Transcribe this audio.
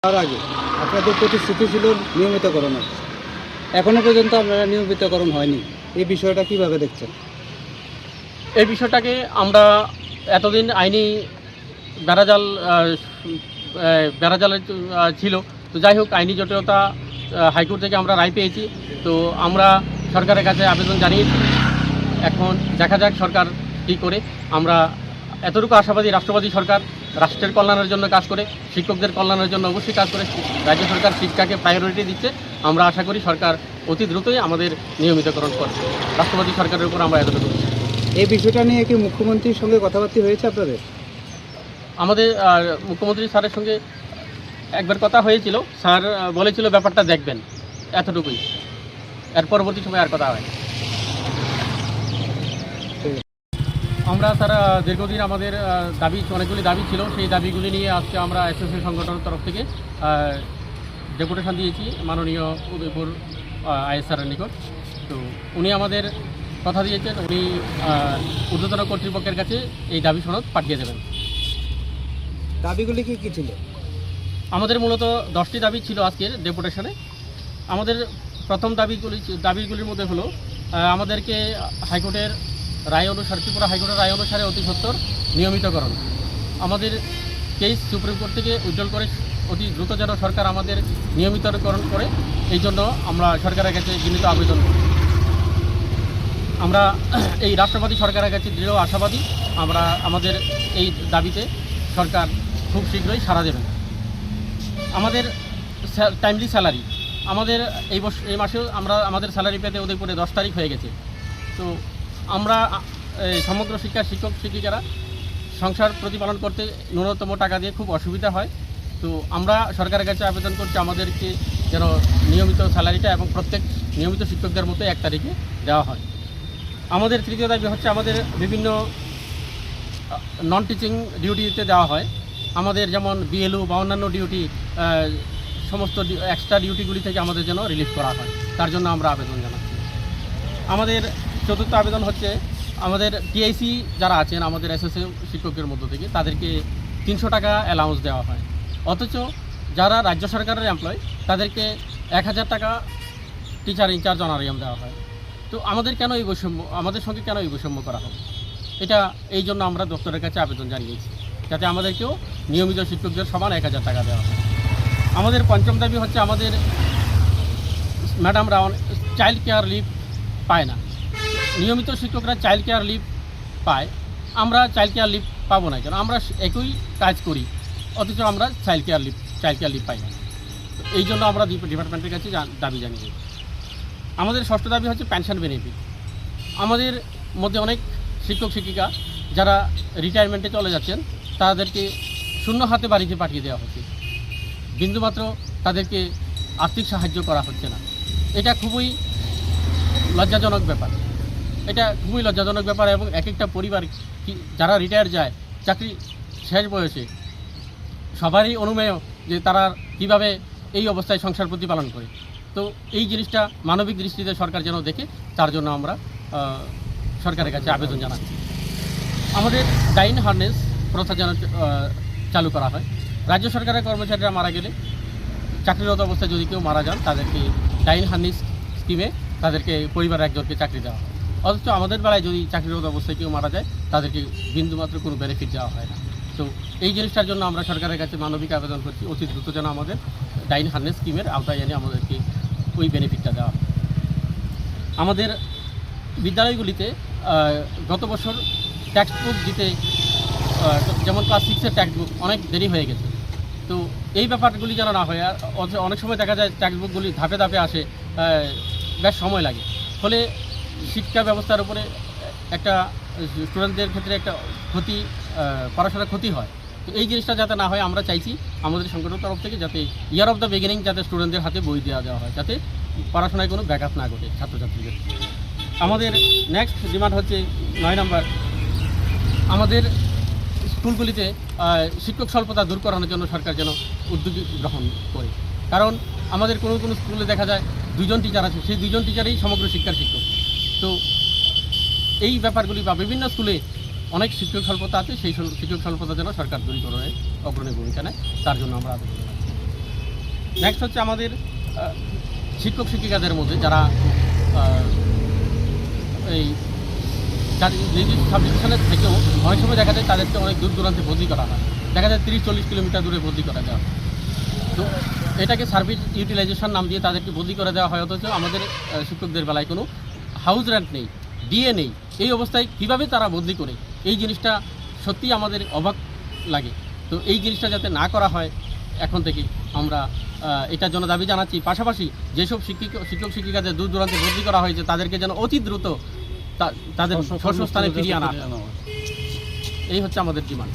তার আগে আপনাদের প্রতিশ্রুতি ছিল নিয়মিতকরণের, এখনো পর্যন্ত আপনারা নিয়মিতকরণ হয়নি। এই বিষয়টা কিভাবে দেখছেন? এই বিষয়টাকে আমরা এতদিন আইনি বেড়াজাল বেড়াজালে ছিল। তো যাই হোক, আইনি জটিলতা হাইকোর্ট থেকে আমরা রায় পেয়েছি। তো আমরা সরকারের কাছে আবেদন জানিয়েছি। এখন দেখা যাক সরকার কী করে। আমরা এতটুকু আশাবাদী, রাষ্ট্রবাদী সরকার রাষ্ট্রের কল্যাণের জন্য কাজ করে, শিক্ষকদের কল্যাণের জন্য অবশ্যই কাজ করে। রাজ্য সরকার শিক্ষাকে প্রায়োরিটি দিচ্ছে। আমরা আশা করি সরকার অতি দ্রুতই আমাদের নিয়মিতকরণ করবে। রাষ্ট্রবাদী সরকারের উপর আমরা এতটুকু। এই বিষয়টা নিয়ে কি মুখ্যমন্ত্রীর সঙ্গে কথাবার্তা হয়েছে আপনাদের? আমাদের মুখ্যমন্ত্রী স্যারের সঙ্গে একবার কথা হয়েছিল। স্যার বলেছিল ব্যাপারটা দেখবেন, এতটুকুই। এর পরবর্তী সময় আর কথা হয়। আমরা তারা দীর্ঘদিন আমাদের অনেকগুলি দাবি ছিল। সেই দাবিগুলি নিয়ে আজকে আমরা এসএসএ সংগঠনের তরফ থেকে ডেপুটেশন দিয়েছি মাননীয় উদয়পুর আইএসআরের নিকট। তো উনি আমাদের কথা দিয়েছেন, উনি ঊর্ধ্বতন কর্তৃপক্ষের কাছে এই দাবি সনদ পাঠিয়ে দেবেন। দাবিগুলি কি কি ছিল? আমাদের মূলত 10টি দাবি ছিল আজকের ডেপুটেশনে। আমাদের প্রথম দাবিগুলির মধ্যে হলো আমাদেরকে হাইকোর্টের রায় অনুসারে, ত্রিপুরা হাইকোর্টের রায় অনুসারে অতি সত্বর নিয়মিতকরণ। আমাদের কেস সুপ্রিম কোর্ট থেকে উজ্জ্বল করে অতি দ্রুত যেন সরকার আমাদের নিয়মিতকরণ করে, এই জন্য আমরা সরকারের কাছে বিনীত আবেদন করি। আমরা এই রাষ্ট্রবাদী সরকারের কাছে দৃঢ় আশাবাদী। আমরা আমাদের এই দাবিতে সরকার খুব শীঘ্রই সাড়া দেবেন। আমাদের টাইমলি স্যালারি, আমাদের এই মাসেও আমরা আমাদের স্যালারি পেতে উদয়পুরে 10 তারিখ হয়ে গেছে। তো আমরা সমগ্র শিক্ষক শিক্ষিকারা সংসার প্রতিপালন করতে ন্যূনতম টাকা দিয়ে খুব অসুবিধা হয়। তো আমরা সরকারের কাছে আবেদন করছি আমাদেরকে যেন নিয়মিত স্যালারিটা এবং প্রত্যেক নিয়মিত শিক্ষকদের মতো 1 তারিখে দেওয়া হয়। আমাদের তৃতীয় দাবি হচ্ছে আমাদের বিভিন্ন নন টিচিং ডিউটিতে দেওয়া হয়। আমাদের যেমন বিএলও বা অন্যান্য ডিউটি, সমস্ত এক্সট্রা ডিউটিগুলি থেকে আমাদের যেন রিলিফ করা হয়, তার জন্য আমরা আবেদন জানাচ্ছি। আমাদের চতুর্থ আবেদন হচ্ছে আমাদের টিআইসি যারা আছেন আমাদের এসএসএ শিক্ষকের মধ্য থেকে তাদেরকে 300 টাকা অ্যালাউন্স দেওয়া হয়, অথচ যারা রাজ্য সরকারের এমপ্লয় তাদেরকে 1000 টাকা টিচার ইনচার্জ অনারিয়াম দেওয়া হয়। তো আমাদের কেন এই বৈষম্য, আমাদের সঙ্গে কেন এই বৈষম্য করা হবে? এই জন্য আমরা দপ্তরের কাছে আবেদন জানিয়েছি যাতে আমাদেরকেও নিয়মিত শিক্ষকদের সমান 1000 টাকা দেওয়া হয়। আমাদের পঞ্চম দাবি হচ্ছে আমাদের ম্যাডামরা চাইল্ড কেয়ার লিভ পায় না। নিয়মিত শিক্ষকরা চাইল্ড কেয়ার লিভ পায়, আমরা চাইল্ড কেয়ার লিভ পাবো না কেন? আমরা একই কাজ করি, অথচ আমরা চাইল্ড কেয়ার লিভ পাই না। এই জন্য আমরা ডিপার্টমেন্টের কাছে দাবি জানিয়েছি। আমাদের ষষ্ঠ দাবি হচ্ছে পেনশন বেনিফিট। আমাদের মধ্যে অনেক শিক্ষক শিক্ষিকা যারা রিটায়ারমেন্টে চলে যাচ্ছেন তাদেরকে শূন্য হাতে বাড়িতে পাঠিয়ে দেওয়া হচ্ছে, বিন্দুমাত্র তাদেরকে আর্থিক সাহায্য করা হচ্ছে না। এটা খুবই লজ্জাজনক ব্যাপার। এবং এক একটা পরিবার যারা রিটায়ার যায় চাকরি শেষ বয়সে, সবারই অনুমেয় যে তারা কিভাবে এই অবস্থায় সংসার প্রতিপালন করে। তো এই জিনিসটা মানবিক দৃষ্টিতে সরকার যেন দেখে, তার জন্য আমরা সরকারের কাছে আবেদন জানাচ্ছি। আমাদের ডাইন হারনেস প্রথা যেন চালু করা হয়। রাজ্য সরকারের কর্মচারীরা মারা গেলে, চাকরিরত অবস্থায় যদি কেউ মারা যান, তাদেরকে ডাইন হারনেস স্কিমে তাদেরকে পরিবারের একজনকে চাকরি দেওয়া হয়, অথচ আমাদের বেলায় যদি চাকরিরত অবস্থায় কেউ মারা যায় তাদেরকে বিন্দুমাত্র কোনো বেনিফিট দেওয়া হয় না। তো এই জিনিসটার জন্য আমরা সরকারের কাছে মানবিক আবেদন করছি, অতি দ্রুত যেন আমাদের ডাইন হারনেস স্কিমের আওতায় এনে আমাদেরকে ওই বেনিফিটটা দেওয়া হয়। আমাদের বিদ্যালয়গুলিতে গত বছর টেক্সট বুক দিতে, যেমন ক্লাস 6-এর টেক্সট বুক অনেক দেরি হয়ে গেছে। তো এই ব্যাপারগুলি যেন না হয়। আর অনেক সময় দেখা যায় টেক্সট বুকগুলি ধাপে ধাপে আসে, বেশ সময় লাগে। ফলে শিক্ষা ব্যবস্থার উপরে একটা স্টুডেন্টদের ক্ষেত্রে একটা পড়াশোনার ক্ষতি হয়। তো এই জিনিসটা যাতে না হয় আমরা চাইছি আমাদের সংগঠনের তরফ থেকে যাতে ইয়ার অফ দ্য বিগিনিং যাতে স্টুডেন্টদের হাতে বই দেওয়া হয়, যাতে পড়াশোনায় কোনো ব্যাঘাত না ঘটে ছাত্রছাত্রীদের। আমাদের নেক্সট ডিমান্ড হচ্ছে 9 নম্বর, আমাদের স্কুলগুলিতে শিক্ষক স্বল্পতা দূর করানোর জন্য সরকার যেন উদ্যোগ গ্রহণ করে। কারণ আমাদের কোনো কোনো স্কুলে দেখা যায় 2জন টিচার আছে, সেই 2জন টিচারই সমগ্র শিক্ষার শিক্ষক। তো এই ব্যাপারগুলি বা বিভিন্ন স্কুলে অনেক শিক্ষক স্বল্পতা আছে, সেই শিক্ষক স্বল্পতা যেন সরকার দূরীকরণে অগ্রণী ভূমিকা নেয়, তার জন্য আমরা আবেদন জানাচ্ছি। নেক্সট হচ্ছে আমাদের শিক্ষক শিক্ষিকাদের মধ্যে যারা এই নির্দিষ্ট সাবডিভিশনের থেকেও অনেক সময় দেখা যায় তাদেরকে অনেক দূর দূরান্তে বদলি করা হয়, দেখা যায় 30-40 কিলোমিটার দূরে বদলি করা দেওয়া হয়। তো এটাকে সার্ভিস ইউটিলাইজেশন নাম দিয়ে তাদেরকে বদলি করে দেওয়া হয়, অথচ আমাদের শিক্ষকদের বেলায় কোনো হাউস রেন্ট নেই, ডিএ নেই। এই অবস্থায় কিভাবে তারা বদলি করে, এই জিনিসটা সত্যিই আমাদের অবাক লাগে। তো এই জিনিসটা যাতে না করা হয় এখন থেকে আমরা এটার জন্য দাবি জানাচ্ছি। পাশাপাশি যেসব শিক্ষক শিক্ষিকাদের দূর দূরান্তে বদলি করা হয়েছে তাদেরকে যেন অতি দ্রুত তাদের স্বস্থানে ফিরিয়ে আনা হয়। এই হচ্ছে আমাদের ডিমান্ড।